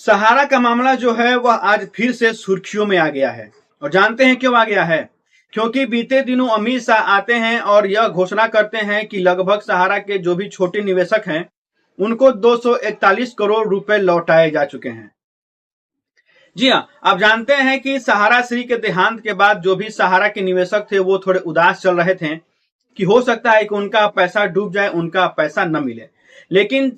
सहारा का मामला जो है वह आज फिर से सुर्खियों में आ गया है। और जानते हैं क्यों आ गया है? क्योंकि बीते दिनों अमित शाह आते हैं और यह घोषणा करते हैं कि लगभग सहारा के जो भी छोटे निवेशक हैं उनको 241 करोड़ रुपए लौटाए जा चुके हैं। जी हाँ, आप जानते हैं कि सहारा श्री के देहांत के बाद जो भी सहारा के निवेशक थे वो थोड़े उदास चल रहे थे कि हो सकता है कि उनका पैसा डूब जाए, उनका पैसा न मिले। लेकिन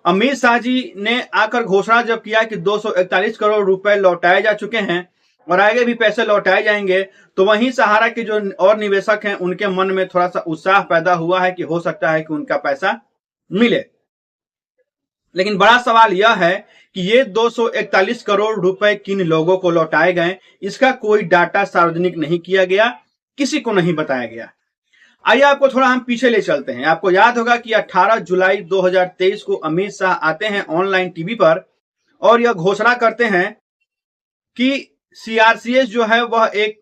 अमित शाह जी ने आकर घोषणा जब किया कि 241 करोड़ रुपए लौटाए जा चुके हैं और आगे भी पैसे लौटाए जाएंगे, तो वहीं सहारा के जो और निवेशक हैं उनके मन में थोड़ा सा उत्साह पैदा हुआ है कि हो सकता है कि उनका पैसा मिले। लेकिन बड़ा सवाल यह है कि ये 241 करोड़ रुपए किन लोगों को लौटाए गए, इसका कोई डाटा सार्वजनिक नहीं किया गया, किसी को नहीं बताया गया। आइए आपको थोड़ा हम पीछे ले चलते हैं। आपको याद होगा कि 18 जुलाई 2023 को अमित शाह आते हैं ऑनलाइन टीवी पर और यह घोषणा करते हैं कि सीआरसीएस जो है वह एक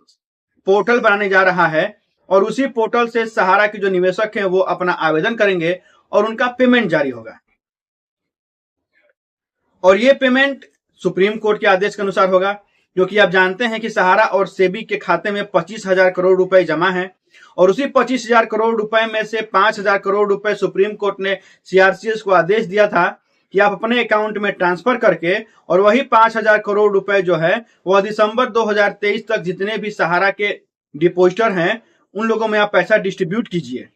पोर्टल बनाने जा रहा है और उसी पोर्टल से सहारा के जो निवेशक हैं वो अपना आवेदन करेंगे और उनका पेमेंट जारी होगा। और ये पेमेंट सुप्रीम कोर्ट के आदेश के अनुसार होगा, क्योंकि आप जानते हैं कि सहारा और सेबी के खाते में 25,000 करोड़ रुपए जमा है और उसी 25,000 करोड़ रुपए में से 5,000 करोड़ रुपए सुप्रीम कोर्ट ने सीआरसीएस को आदेश दिया था कि आप अपने अकाउंट में ट्रांसफर करके और वही 5,000 करोड़ रुपए जो है वह दिसंबर 2023 तक जितने भी सहारा के डिपोजिटर हैं उन लोगों में आप पैसा डिस्ट्रीब्यूट कीजिए।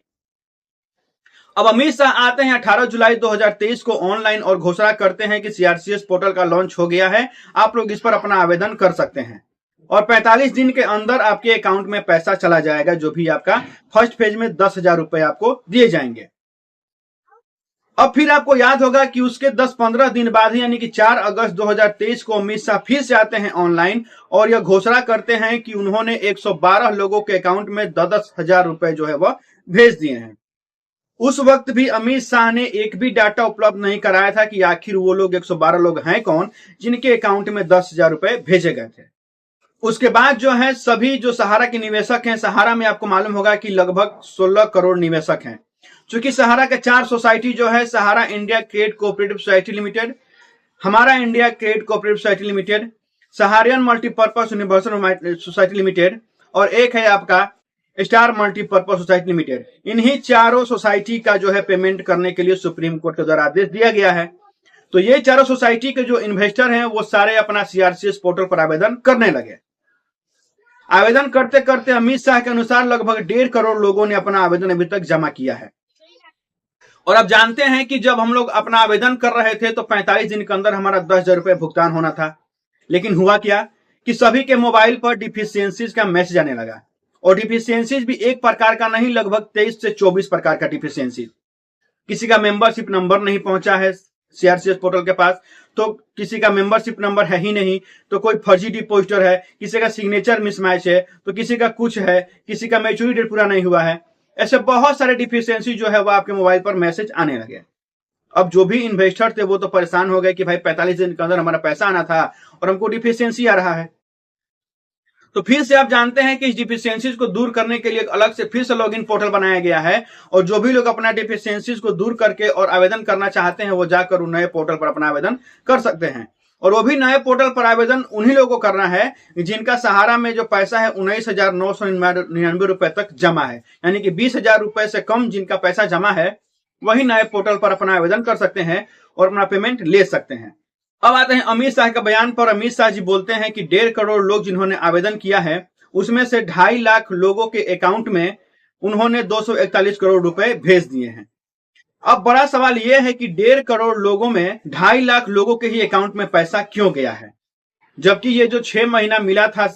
अब अमित शाह आते हैं 18 जुलाई 2023 को ऑनलाइन और घोषणा करते हैं कि सीआरसीएस पोर्टल का लॉन्च हो गया है, आप लोग इस पर अपना आवेदन कर सकते हैं और 45 दिन के अंदर आपके अकाउंट में पैसा चला जाएगा। जो भी आपका फर्स्ट फेज में 10,000 रुपए आपको दिए जाएंगे। अब फिर आपको याद होगा कि उसके 10-15 दिन बाद यानी कि 4 अगस्त 2023 को अमित शाह फिर से आते हैं ऑनलाइन और यह घोषणा करते हैं कि उन्होंने 112 लोगों के अकाउंट में 10,000 रुपए जो है वह भेज दिए हैं। उस वक्त भी अमित शाह ने एक भी डाटा उपलब्ध नहीं कराया था कि आखिर वो लोग 112 लोग हैं कौन जिनके अकाउंट में 10,000 रुपए भेजे गए थे। उसके बाद जो है सभी जो सहारा के निवेशक हैं, सहारा में आपको मालूम होगा कि लगभग 16 करोड़ निवेशक हैं। चूंकि सहारा का 4 सोसाइटी जो है, Sahara India credit cooperative society limited, हमारा India credit cooperative society limited, Saharayan multipurpose universal society limited और एक है आपका स्टार मल्टीपर्पज सोसाइटी लिमिटेड। इन्हीं चारों सोसाइटी का जो है पेमेंट करने के लिए सुप्रीम कोर्ट के द्वारा आदेश दिया गया है। तो ये चारों सोसाइटी के जो इन्वेस्टर हैं वो सारे अपना सीआरसीएस पोर्टल पर आवेदन करने लगे। आवेदन करते करते अमित शाह के अनुसार लगभग 1.5 करोड़ लोगों ने अपना आवेदन अभी तक जमा किया है। और अब जानते हैं कि जब हम लोग अपना आवेदन कर रहे थे तो 45 दिन के अंदर हमारा 10,000 रुपए भुगतान होना था। लेकिन हुआ क्या कि सभी के मोबाइल पर डिफिशियंसीज का मैसेज आने लगा और डिफिशियंसीज भी एक प्रकार का नहीं, लगभग 23 से 24 प्रकार का डिफिशियंसी। किसी का मेंबरशिप नंबर नहीं पहुंचा है सीआरसीएस पोर्टल के पास, तो किसी का मेंबरशिप नंबर है ही नहीं, तो कोई फर्जी डिपोजिटर है, किसी का सिग्नेचर मिसमैच है, तो किसी का कुछ है, किसी का मैच्योरिटी डेट पूरा नहीं हुआ है। ऐसे बहुत सारे डिफिशियंसी जो है वो आपके मोबाइल पर मैसेज आने लगे। अब जो भी इन्वेस्टर थे वो तो परेशान हो गए कि भाई 45 दिन के अंदर हमारा पैसा आना था और हमको डिफिशियंसी आ रहा है। तो फिर से आप जानते हैं कि इस डिफिशियंसीज को दूर करने के लिए अलग से फिर से लॉगिन पोर्टल बनाया गया है और जो भी लोग अपना डिफिशियंसीज को दूर करके और आवेदन करना चाहते हैं वो जाकर नए पोर्टल पर अपना आवेदन कर सकते हैं। और वो भी नए पोर्टल पर आवेदन उन्हीं लोगों को करना है जिनका सहारा में जो पैसा है 19,999 रुपए तक जमा है, यानी कि 20,000 रुपए से कम जिनका पैसा जमा है वही नए पोर्टल पर अपना आवेदन कर सकते हैं और अपना पेमेंट ले सकते हैं। अब आते हैं अमित शाह का बयान पर। अमित शाह जी बोलते हैं कि 1.5 करोड़ लोग जिन्होंने आवेदन किया है उसमें से 2.5 लाख लोगों के अकाउंट में उन्होंने 241 करोड़ रुपए भेज दिए हैं। अब बड़ा सवाल यह है कि 1.5 करोड़ लोगों में 2.5 लाख लोगों के ही अकाउंट में पैसा क्यों गया है, जबकि ये जो 6 महीना मिला था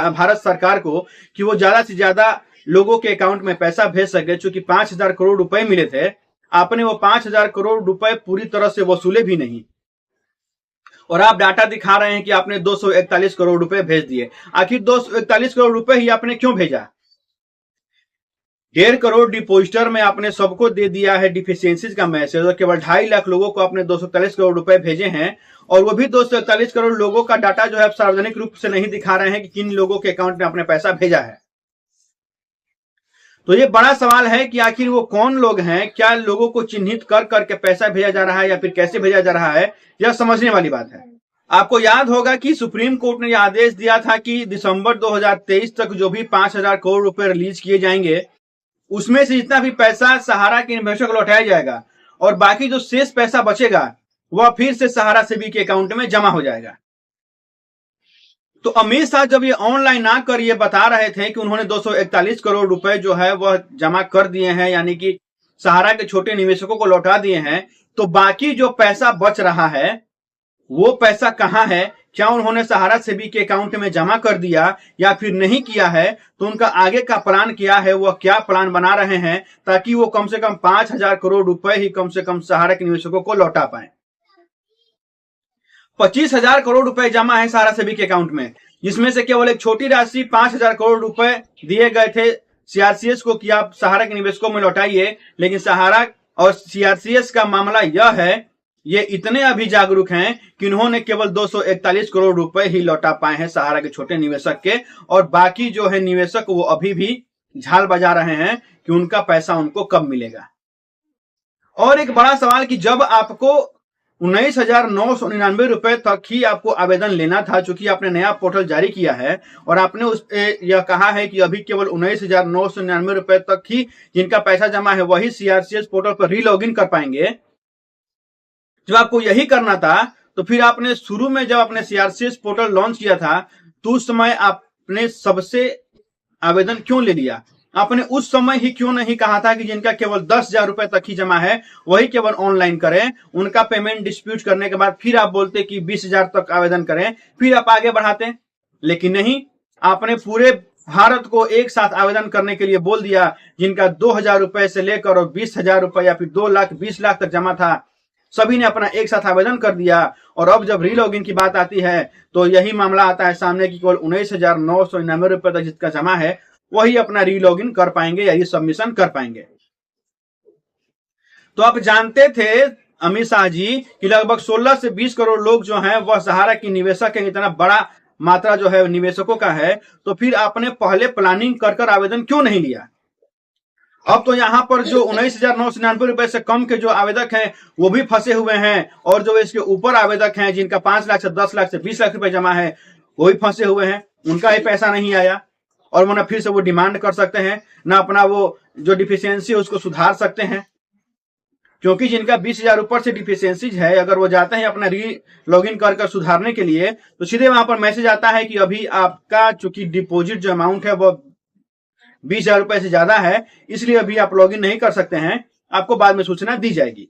भारत सरकार को कि वो ज्यादा से ज्यादा लोगों के अकाउंट में पैसा भेज सके। चूंकि 5,000 करोड़ रुपए मिले थे, आपने वो 5,000 करोड़ रुपए पूरी तरह से वसूले भी नहीं और आप डाटा दिखा रहे हैं कि आपने 241 करोड़ रुपए भेज दिए। आखिर 241 करोड़ रुपए ही आपने क्यों भेजा? 1.5 करोड़ डिपोजिटर में आपने सबको दे दिया है डिफिशियंसीज का मैसेज और केवल 2.5 लाख लोगों को आपने 241 करोड़ रुपए भेजे हैं और वो भी 241 करोड़ लोगों का डाटा जो है आप सार्वजनिक रूप से नहीं दिखा रहे हैं कि किन लोगों के अकाउंट में आपने पैसा भेजा है। तो ये बड़ा सवाल है कि आखिर वो कौन लोग हैं, क्या लोगों को चिन्हित कर करके पैसा भेजा जा रहा है या फिर कैसे भेजा जा रहा है, यह समझने वाली बात है। आपको याद होगा कि सुप्रीम कोर्ट ने यह आदेश दिया था कि दिसंबर 2023 तक जो भी 5,000 करोड़ रुपए रिलीज किए जाएंगे, उसमें से जितना भी पैसा सहारा के इन्वेस्टर को लौटाया जाएगा और बाकी जो शेष पैसा बचेगा वह फिर से सहारा सेबी के अकाउंट में जमा हो जाएगा। तो अमित शाह जब ये ऑनलाइन आकर ये बता रहे थे कि उन्होंने 241 करोड़ रुपए जो है वह जमा कर दिए हैं, यानी कि सहारा के छोटे निवेशकों को लौटा दिए हैं, तो बाकी जो पैसा बच रहा है वो पैसा कहां है, क्या उन्होंने सहारा सेबी के अकाउंट में जमा कर दिया या फिर नहीं किया है, तो उनका आगे का प्लान क्या है, वह क्या प्लान बना रहे हैं ताकि वो कम से कम 5,000 करोड़ रुपए ही कम से कम सहारा के निवेशकों को लौटा पाए। 25,000 करोड़ रुपए जमा है सहारा सेबी के अकाउंट में, जिसमें से केवल एक छोटी राशि 5,000 करोड़ रुपए दिए गए थे सीआरसीएस को कि आप सहारा के निवेशकों में लौटाइए। लेकिन सहारा और सीआरसीएस का मामला यह है, ये इतने अभी जागरूक हैं कि उन्होंने केवल 241 करोड़ रुपए ही लौटा पाए हैं सहारा के छोटे निवेशक के, और बाकी जो है निवेशक वो अभी भी झाल बजा रहे हैं कि उनका पैसा उनको कब मिलेगा। और एक बड़ा सवाल कि जब आपको 19,999 रुपए तक ही आपको आवेदन लेना था, चूंकि आपने नया पोर्टल जारी किया है और आपने उस पे यह कहा है कि अभी केवल 19,999 रुपए तक ही जिनका पैसा जमा है वही सीआरसीएस पोर्टल पर रीलॉगिन कर पाएंगे। जब आपको यही करना था तो फिर आपने शुरू में जब आपने सीआरसीएस पोर्टल लॉन्च किया था तो उस समय आपने सबसे आवेदन क्यों ले लिया? आपने उस समय ही क्यों नहीं कहा था कि जिनका केवल 10,000 रुपए तक ही जमा है वही केवल ऑनलाइन करें, उनका पेमेंट डिस्प्यूट करने के बाद फिर आप बोलते कि 20,000 तक आवेदन करें, फिर आप आगे बढ़ाते। लेकिन नहीं, आपने पूरे भारत को एक साथ आवेदन करने के लिए बोल दिया। जिनका 2,000 रुपए से लेकर और 20,000 रुपए या फिर 2 लाख 20 लाख तक जमा था, सभी ने अपना एक साथ आवेदन कर दिया। और अब जब रीलॉगिन की बात आती है तो यही मामला आता है सामने की केवल 19,999 रुपए तक जिसका जमा है वही अपना रीलॉगिन कर पाएंगे या ये सबमिशन कर पाएंगे। तो आप जानते थे अमित शाह जी कि लगभग 16 से 20 करोड़ लोग जो हैं वह सहारा की निवेशक है, इतना बड़ा मात्रा जो है निवेशकों का है, तो फिर आपने पहले प्लानिंग कर आवेदन क्यों नहीं लिया? अब तो यहां पर जो 19,999 रुपए से कम के जो आवेदक हैं वो भी फंसे हुए हैं, और जो इसके ऊपर आवेदक हैं जिनका 5 लाख से 10 लाख से 20 लाख रुपए जमा है वो भी फंसे हुए हैं, उनका ही पैसा नहीं आया और वो ना फिर से वो डिमांड कर सकते हैं, ना अपना वो जो डिफिशियंसी है उसको सुधार सकते हैं। क्योंकि जिनका 20,000 ऊपर से डिफिशियंसीज है, अगर वो जाते हैं अपना री लॉगिन कर सुधारने के लिए तो सीधे वहां पर मैसेज आता है कि अभी आपका चूंकि डिपॉजिट जो अमाउंट है वो 20,000 रुपए से ज्यादा है, इसलिए अभी आप लॉगिन नहीं कर सकते हैं, आपको बाद में सूचना दी जाएगी।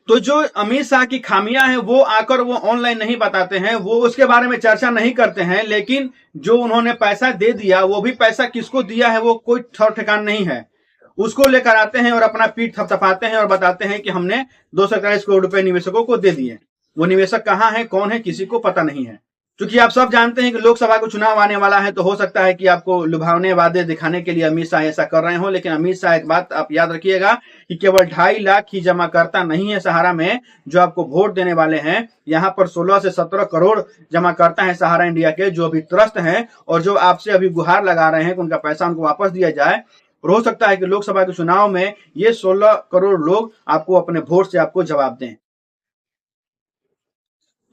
तो जो अमित शाह की खामियां हैं वो आकर वो ऑनलाइन नहीं बताते हैं, वो उसके बारे में चर्चा नहीं करते हैं, लेकिन जो उन्होंने पैसा दे दिया वो भी पैसा किसको दिया है वो कोई ठौर ठिकान नहीं है, उसको लेकर आते हैं और अपना पीठ थपथपाते हैं और बताते हैं कि हमने 241 करोड़ रुपए निवेशकों को दे दिए। वो निवेशक कहां है, कौन है, किसी को पता नहीं है। क्योंकि आप सब जानते हैं कि लोकसभा को चुनाव आने वाला है, तो हो सकता है कि आपको लुभावने वादे दिखाने के लिए अमित शाह ऐसा कर रहे हो, लेकिन अमित शाह एक बात आप याद रखिएगा कि केवल 2.5 लाख ही जमाकर्ता नहीं है सहारा में जो आपको वोट देने वाले हैं। यहाँ पर 16 से 17 करोड़ जमाकर्ता है सहारा इंडिया के जो अभी त्रस्त हैं और जो आपसे अभी गुहार लगा रहे हैं कि उनका पैसा उनको वापस दिया जाए। और हो सकता है कि लोकसभा के चुनाव में ये 16 करोड़ लोग आपको अपने वोट से आपको जवाब दें।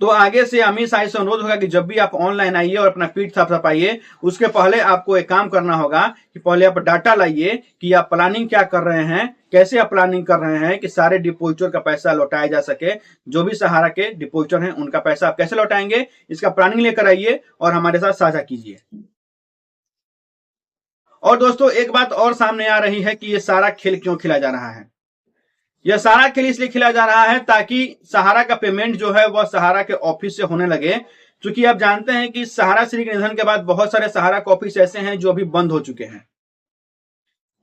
तो आगे से अमित शाह से अनुरोध होगा कि जब भी आप ऑनलाइन आइए और अपना पीठ थपथपाइए, उसके पहले आपको एक काम करना होगा कि पहले आप डाटा लाइए कि आप प्लानिंग क्या कर रहे हैं, कैसे आप प्लानिंग कर रहे हैं कि सारे डिपॉजिटर का पैसा लौटाया जा सके। जो भी सहारा के डिपॉजिटर हैं उनका पैसा आप कैसे लौटाएंगे, इसका प्लानिंग लेकर आइए और हमारे साथ साझा कीजिए। और दोस्तों एक बात और सामने आ रही है कि ये सारा खेल क्यों खेला जा रहा है। यह सारा खेल इसलिए खेला जा रहा है ताकि सहारा का पेमेंट जो है वह सहारा के ऑफिस से होने लगे। क्योंकि आप जानते हैं कि सहारा श्री के निधन के बाद बहुत सारे सहारा के ऑफिस ऐसे हैं जो अभी बंद हो चुके हैं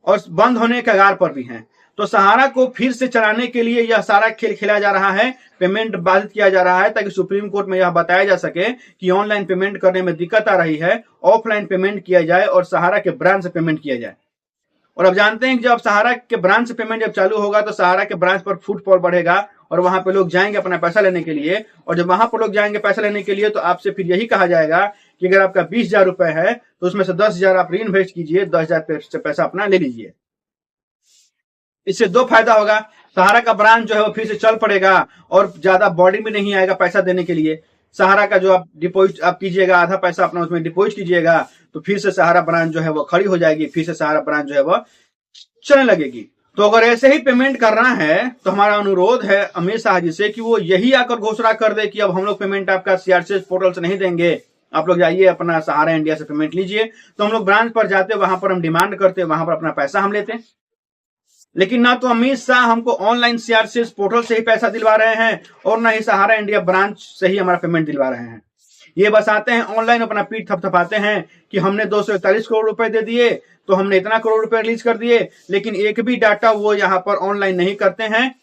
और बंद होने के कगार पर भी हैं। तो सहारा को फिर से चलाने के लिए यह सारा खेल खेला जा रहा है, पेमेंट बाधित किया जा रहा है ताकि सुप्रीम कोर्ट में यह बताया जा सके कि ऑनलाइन पेमेंट करने में दिक्कत आ रही है, ऑफलाइन पेमेंट किया जाए और सहारा के ब्रांच से पेमेंट किया जाए। और अब जानते हैं कि जब सहारा के ब्रांच से पेमेंट जब चालू होगा तो सहारा के ब्रांच पर फुटफॉल बढ़ेगा और वहां पे लोग जाएंगे अपना पैसा लेने के लिए। और जब वहां पर लोग जाएंगे पैसा लेने के लिए तो आपसे फिर यही कहा जाएगा कि अगर आपका 20,000 रुपए है तो उसमें से 10,000 आप री इन्वेस्ट कीजिए, 10,000 पैसा अपना ले लीजिए। इससे दो फायदा होगा, सहारा का ब्रांच जो है वो फिर से चल पड़ेगा और ज्यादा बॉडी में नहीं आएगा पैसा देने के लिए। सहारा का जो आप डिपॉजिट आप कीजिएगा, आधा पैसा अपना उसमें डिपॉजिट कीजिएगा, तो फिर से सहारा ब्रांच जो है वो खड़ी हो जाएगी, फिर से सहारा ब्रांच जो है वो चलने लगेगी। तो अगर ऐसे ही पेमेंट करना है तो हमारा अनुरोध है अमित शाह जी से कि वो यही आकर घोषणा कर दे कि अब हम लोग पेमेंट आपका सीआरसीएस पोर्टल से नहीं देंगे, आप लोग जाइए अपना सहारा इंडिया से पेमेंट लीजिए। तो हम लोग ब्रांच पर जाते, वहां पर हम डिमांड करते, वहां पर अपना पैसा हम लेते। लेकिन ना तो अमित शाह हमको ऑनलाइन सीआरसीएस पोर्टल से ही पैसा दिलवा रहे हैं और ना ही सहारा इंडिया ब्रांच से ही हमारा पेमेंट दिलवा रहे हैं। ये बस आते हैं ऑनलाइन अपना पीठ थपथपाते हैं कि हमने 241 करोड़ रुपए दे दिए तो हमने इतना करोड़ रुपए रिलीज कर दिए, लेकिन एक भी डाटा वो यहाँ पर ऑनलाइन नहीं करते हैं,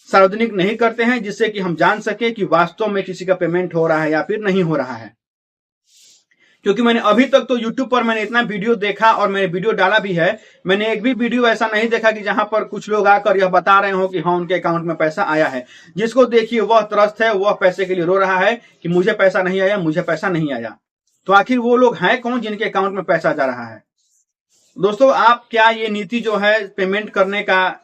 सार्वजनिक नहीं करते हैं, जिससे कि हम जान सके कि वास्तव में किसी का पेमेंट हो रहा है या फिर नहीं हो रहा है। क्योंकि मैंने अभी तक तो YouTube पर मैंने इतना वीडियो देखा और मैंने वीडियो डाला भी है, मैंने एक भी वीडियो ऐसा नहीं देखा कि जहां पर कुछ लोग आकर यह बता रहे हो कि हाँ उनके अकाउंट में पैसा आया है। जिसको देखिए वह त्रस्त है, वह पैसे के लिए रो रहा है कि मुझे पैसा नहीं आया, मुझे पैसा नहीं आया। तो आखिर वो लोग हैं कौन जिनके अकाउंट में पैसा जा रहा है? दोस्तों, आप क्या ये नीति जो है पेमेंट करने का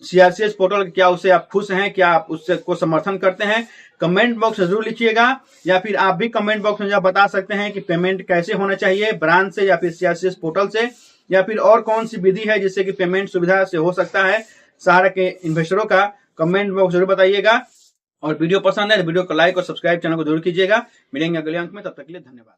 सीआरसीएस पोर्टल, क्या उससे आप खुश हैं? क्या आप उससे को समर्थन करते हैं? कमेंट बॉक्स में जरूर लिखिएगा, या फिर आप भी कमेंट बॉक्स में बता सकते हैं कि पेमेंट कैसे होना चाहिए, ब्रांच से या फिर सीआरसीएस पोर्टल से, या फिर और कौन सी विधि है जिससे कि पेमेंट सुविधा से हो सकता है सहारा के इन्वेस्टरों का। कमेंट बॉक्स जरूर बताइएगा। और वीडियो पसंद है तो वीडियो को लाइक और सब्सक्राइब चैनल को जरूर कीजिएगा। मिलेंगे अगले अंक में, तब तक के लिए धन्यवाद।